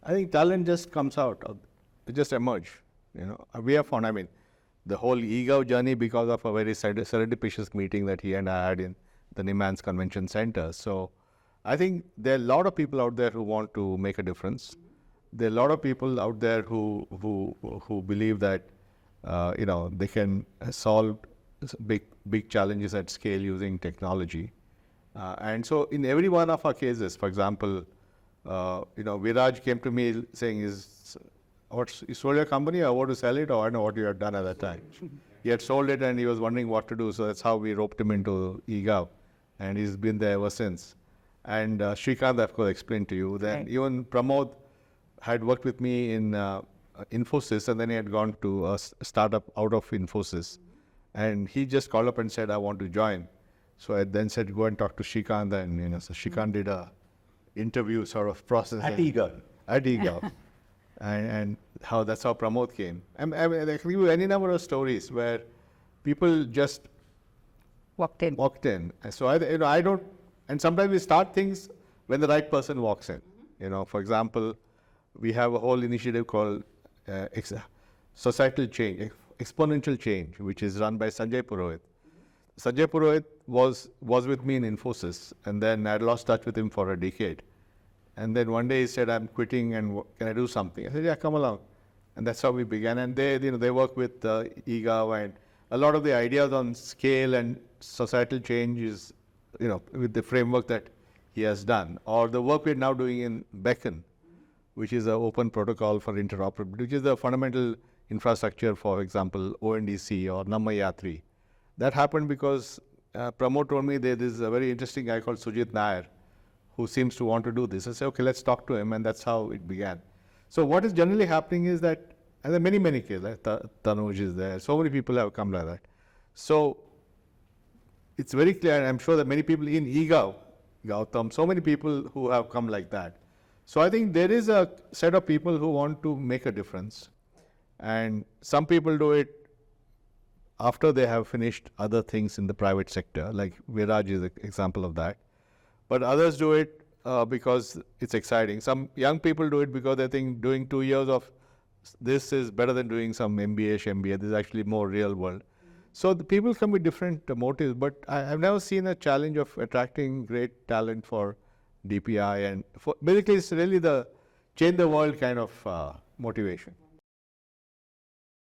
I think talent just comes out, it just emerge. We have found, the whole eGov journey because of a very serendipitous meeting that he and I had in the Niman's Convention Center. So I think there are a lot of people out there who want to make a difference. There are a lot of people out there who believe that they can solve big challenges at scale using technology. And so in every one of our cases, for example, Viraj came to me saying, you sold your company, or want to sell it, or I know what you had done at that time. He had sold it and he was wondering what to do. So that's how we roped him into eGov. And he's been there ever since. And Srikanth, of course, explained to you that even Pramod had worked with me in Infosys, and then he had gone to a startup out of Infosys. And he just called up and said, I want to join. So I then said, go and talk to Srikanth. And so Srikanth did a interview sort of process. At eGov. At eGov. and that's how Pramod came. I can give you any number of stories where people just walked in. And so I don't, and sometimes we start things when the right person walks in. For example, we have a whole initiative called Societal Change, Exponential Change, which is run by Sanjay Purohit. Sanjay Purohit was with me in Infosys, and then I lost touch with him for a decade. And then one day he said, I'm quitting, and can I do something? I said, yeah, come along. And that's how we began. And they work with eGov, and a lot of the ideas on scale and societal change is, with the framework that he has done. Or the work we're now doing in Beacon, which is an open protocol for interoperability, which is the fundamental infrastructure, for example, ONDC or Nammayatri. That happened because Pramod told me there is a very interesting guy called Sujit Nair who seems to want to do this. I said, okay, let's talk to him, and that's how it began. So what is generally happening is that, and there are many cases, like Tanuj is there, so many people have come like that. So it's very clear, and I'm sure that many people in eGov, Gautam, so many people who have come like that. So I think there is a set of people who want to make a difference. And some people do it after they have finished other things in the private sector, like Viraj is an example of that. But others do it because it's exciting. Some young people do it because they think doing 2 years of this is better than doing some MBA, MBA. This is actually more real world. So the people come with different motives, but I've never seen a challenge of attracting great talent for DPI. And basically, it's really the change the world kind of motivation.